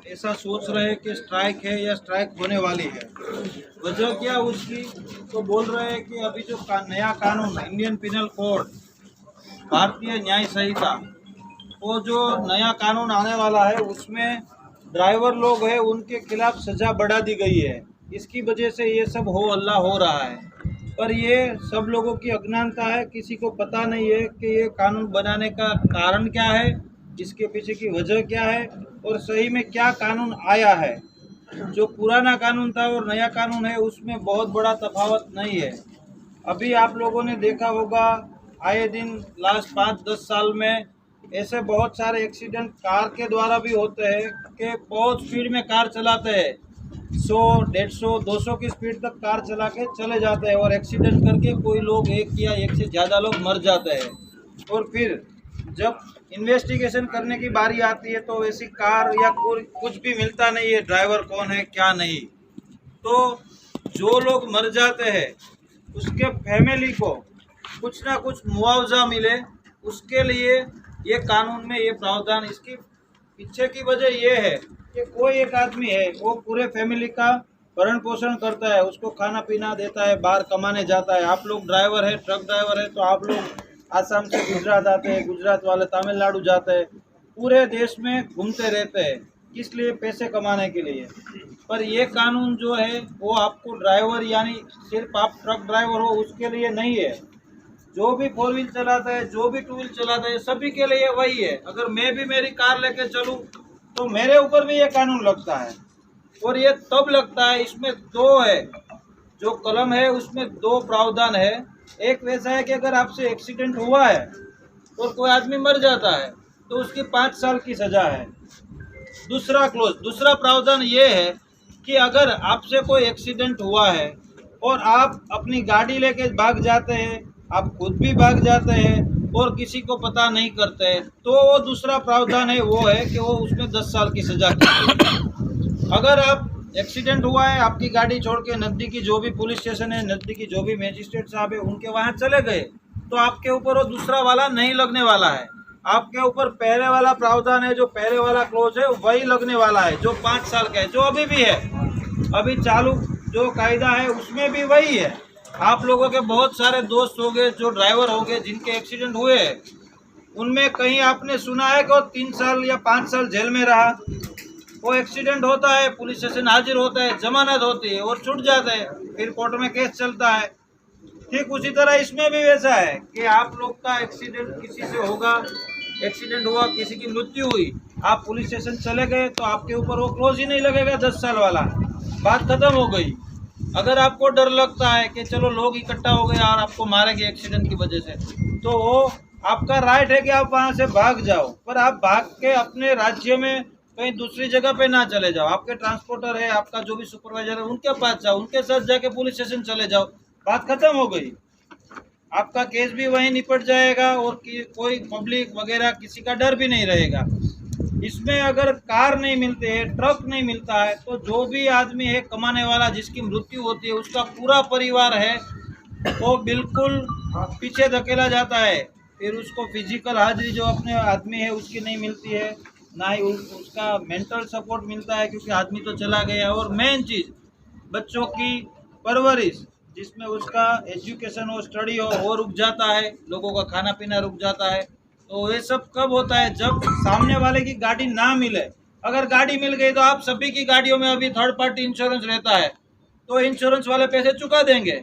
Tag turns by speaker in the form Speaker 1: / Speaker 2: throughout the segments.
Speaker 1: ऐसा सोच रहे हैं कि स्ट्राइक है या स्ट्राइक होने वाली है। वजह क्या उसकी, तो बोल रहे हैं कि अभी जो नया कानून इंडियन पिनल कोड, भारतीय न्याय संहिता, वो जो नया कानून आने वाला है उसमें ड्राइवर लोग हैं उनके खिलाफ सज़ा बढ़ा दी गई है। इसकी वजह से ये सब हो हल्ला हो रहा है, पर ये सब लोगों की अज्ञानता है। किसी को पता नहीं है कि ये कानून बनाने का कारण क्या है, इसके पीछे की वजह क्या है और सही में क्या कानून आया है। जो पुराना कानून था और नया कानून है उसमें बहुत बड़ा तफावत नहीं है। अभी आप लोगों ने देखा होगा, आए दिन लास्ट 5-10 साल में ऐसे बहुत सारे एक्सीडेंट कार के द्वारा भी होते हैं कि बहुत स्पीड में कार चलाते हैं, 100, 150, 200 की स्पीड तक कार चला के चले जाते हैं और एक्सीडेंट करके कोई लोग एक या एक से ज़्यादा लोग मर जाते हैं। और फिर जब इन्वेस्टिगेशन करने की बारी आती है तो ऐसी कार या कुछ भी मिलता नहीं है, ड्राइवर कौन है क्या नहीं। तो जो लोग मर जाते हैं उसके फैमिली को कुछ ना कुछ मुआवजा मिले, उसके लिए ये कानून में ये प्रावधान। इसकी पीछे की वजह ये है कि कोई एक आदमी है वो पूरे फैमिली का भरण पोषण करता है, उसको खाना पीना देता है, बाहर कमाने जाता है। आप लोग ड्राइवर है, ट्रक ड्राइवर है, तो आप लोग आसाम से गुजरात आते हैं, गुजरात वाले तमिलनाडु जाते हैं, पूरे देश में घूमते रहते हैं, किस लिए? पैसे कमाने के लिए। पर ये कानून जो है वो आपको ड्राइवर यानी सिर्फ आप ट्रक ड्राइवर हो उसके लिए नहीं है। जो भी 4 व्हील चलाता है, जो भी 2 व्हील चलाता है, सभी के लिए वही है। अगर मैं भी मेरी कार लेके चलूँ तो मेरे ऊपर भी ये कानून लगता है। और ये तब लगता है, इसमें 2 है, जो कलम है उसमें 2 प्रावधान है। एक वैसा है कि अगर आपसे एक्सीडेंट हुआ है और कोई आदमी मर जाता है तो उसकी 5 साल की सज़ा है। दूसरा प्रावधान ये है कि अगर आपसे कोई एक्सीडेंट हुआ है और आप अपनी गाड़ी लेके भाग जाते हैं, आप खुद भी भाग जाते हैं और किसी को पता नहीं करते हैं, तो वो दूसरा प्रावधान है, वो है कि वो उसमें 10 साल की सज़ा की। अगर आप एक्सीडेंट हुआ है, आपकी गाड़ी छोड़ के नज़दीकी जो भी पुलिस स्टेशन है, नज़दीकी जो भी मजिस्ट्रेट साहब है उनके वहाँ चले गए, तो आपके ऊपर वो दूसरा वाला नहीं लगने वाला है। आपके ऊपर पहले वाला प्रावधान है, जो पहले वाला क्लोज है वही लगने वाला है, जो 5 साल का है, जो अभी भी है। अभी चालू जो कायदा है उसमें भी वही है। आप लोगों के बहुत सारे दोस्त होंगे जो ड्राइवर होंगे जिनके एक्सीडेंट हुए हैं, उनमें कहीं आपने सुना है कि वो 3 साल या 5 साल जेल में रहा। वो एक्सीडेंट होता है, पुलिस स्टेशन हाजिर होता है, जमानत होती है और छूट जाता है, फिर कोर्ट में केस चलता है। ठीक उसी तरह इसमें भी वैसा है कि आप लोग का एक्सीडेंट किसी से होगा, एक्सीडेंट हुआ, किसी की मृत्यु हुई, आप पुलिस स्टेशन चले गए तो आपके ऊपर वो क्लोज ही नहीं लगेगा, 10 साल वाला, बात खत्म हो गई। अगर आपको डर लगता है कि चलो लोग इकट्ठा हो गए और आपको मारेंगे एक्सीडेंट की वजह से, तो वो आपका राइट है कि आप वहाँ से भाग जाओ, पर आप भाग के अपने राज्य में कहीं दूसरी जगह पे ना चले जाओ। आपके ट्रांसपोर्टर है, आपका जो भी सुपरवाइजर है, उनके पास जाओ, उनके साथ जाके पुलिस स्टेशन चले जाओ, बात खत्म हो गई। आपका केस भी वहीं निपट जाएगा और कोई पब्लिक वगैरह किसी का डर भी नहीं रहेगा। इसमें अगर कार नहीं मिलते है, ट्रक नहीं मिलता है, तो जो भी आदमी है कमाने वाला जिसकी मृत्यु होती है, उसका पूरा परिवार है वो बिल्कुल पीछे धकेला जाता है। फिर उसको फिजिकल हाजिरी जो अपने आदमी है उसकी नहीं मिलती है, ना ही उसका मेंटल सपोर्ट मिलता है क्योंकि आदमी तो चला गया। और मेन चीज़ बच्चों की परवरिश, जिसमें उसका एजुकेशन हो, स्टडी हो, वो रुक जाता है, लोगों का खाना पीना रुक जाता है। तो ये सब कब होता है? जब सामने वाले की गाड़ी ना मिले। अगर गाड़ी मिल गई तो आप सभी की गाड़ियों में अभी थर्ड पार्टी इंश्योरेंस रहता है, तो इंश्योरेंस वाले पैसे चुका देंगे,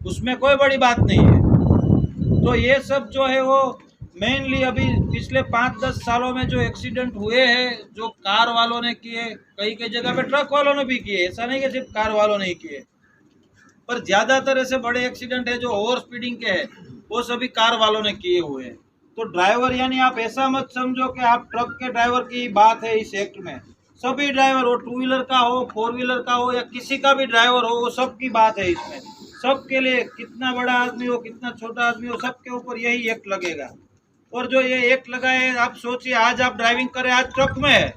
Speaker 1: उसमें कोई बड़ी बात नहीं है। तो ये सब जो है वो मेनली अभी पिछले 5-10 सालों में जो एक्सीडेंट हुए हैं, जो कार वालों ने किए, कई कई जगह पे ट्रक वालों ने भी किए, ऐसा नहीं कि सिर्फ कार वालों ने ही किए, पर ज़्यादातर ऐसे बड़े एक्सीडेंट है जो ओवर स्पीडिंग के हैं वो सभी कार वालों ने किए हुए हैं। तो ड्राइवर यानी आप ऐसा मत समझो कि आप ट्रक के ड्राइवर की बात है इस एक्ट में। सभी ड्राइवर हो, 2 व्हीलर का हो, 4 व्हीलर का हो या किसी का भी ड्राइवर हो, वो सबकी बात है इसमें। सबके लिए, कितना बड़ा आदमी हो, कितना छोटा आदमी हो, सबके ऊपर यही एक्ट लगेगा। और जो ये एक्ट लगा है, आप सोचिए, आज आप ड्राइविंग करें, आज ट्रक में है,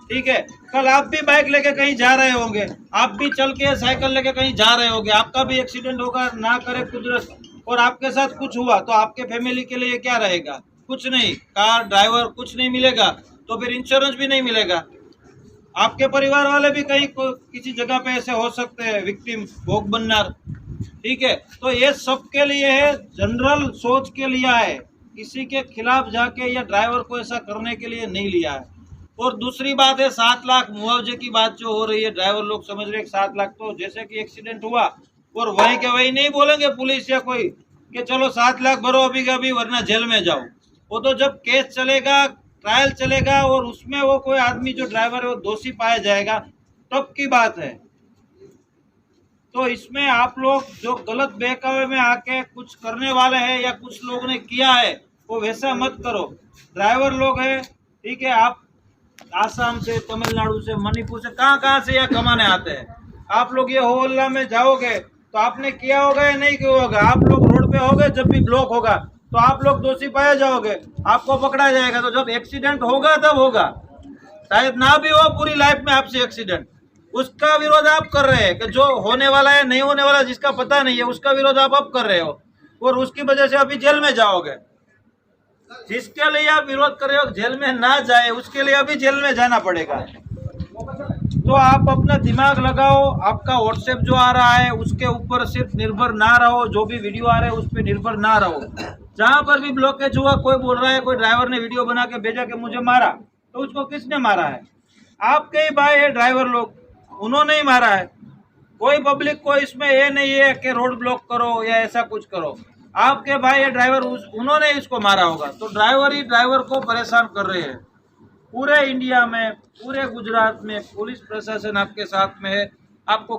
Speaker 1: ठीक है, कल आप भी बाइक लेके कहीं जा रहे होंगे, आप भी चल के साइकिल लेके कहीं जा रहे होंगे, आपका भी एक्सीडेंट होगा, ना करे कुदरत, और आपके साथ कुछ हुआ तो आपके फैमिली के लिए क्या रहेगा? कुछ नहीं, कार ड्राइवर कुछ नहीं मिलेगा, तो फिर इंश्योरेंस भी नहीं मिलेगा। आपके परिवार वाले भी कहीं किसी जगह पे ऐसे हो सकते हैं, विक्टिम, भोग बननार। ठीक है, तो ये सबके लिए है, जनरल सोच के लिया है, किसी के खिलाफ जाके या ड्राइवर को ऐसा करने के लिए नहीं लिया है। और दूसरी बात है 7 लाख मुआवजे की बात जो हो रही है, ड्राइवर लोग समझ रहे हैं 7 लाख तो जैसे कि एक्सीडेंट हुआ और वहीं के वहीं नहीं बोलेंगे पुलिस या कोई कि चलो 7 लाख भरो अभी का अभी वरना जेल में जाओ। वो तो जब केस चलेगा, ट्रायल चलेगा और उसमें वो कोई आदमी जो ड्राइवर है वो दोषी पाया जाएगा तब की बात है। तो इसमें आप लोग जो गलत बहकावे में आके कुछ करने वाले हैं या कुछ लोग ने किया है वो वैसा मत करो। ड्राइवर लोग हैं, ठीक है, आप आसाम से, तमिलनाडु से, मणिपुर से, कहाँ से यहाँ कमाने आते हैं। आप लोग ये होल्ला में जाओगे तो आपने किया होगा या नहीं किया होगा, आप लोग रोड पे होगे जब भी ब्लॉक होगा तो आप लोग दोषी पाए जाओगे, आपको पकड़ा जाएगा। तो जब एक्सीडेंट होगा तब होगा, शायद ना भी हो पूरी लाइफ में आपसे एक्सीडेंट, उसका विरोध आप कर रहे हैं कि जो होने वाला है नहीं होने वाला जिसका पता नहीं है उसका विरोध आप अब कर रहे हो और उसकी वजह से अभी जेल में जाओगे। जिसके लिए आप विरोध कर रहे हो जेल में ना जाए उसके लिए अभी जेल में जाना पड़ेगा। तो आप अपना दिमाग लगाओ, आपका व्हाट्सएप जो आ रहा है उसके ऊपर सिर्फ निर्भर ना रहो, जो भी वीडियो आ रहे हैं उस पर निर्भर ना रहो। जहां पर भी ब्लॉकेज हुआ, कोई बोल रहा है कोई ड्राइवर ने वीडियो बना के भेजा कि मुझे मारा, तो उसको किसने मारा है? आपके ही भाई है ड्राइवर लोग, उन्होंने ही मारा है। कोई पब्लिक को इसमें ये नहीं है कि रोड ब्लॉक करो या ऐसा कुछ करो, आपके भाई है ड्राइवर, उन्होंने इसको मारा होगा। तो ड्राइवर ही ड्राइवर को परेशान कर रहे हैं। पूरे इंडिया में, पूरे गुजरात में पुलिस प्रशासन आपके साथ में है, आपको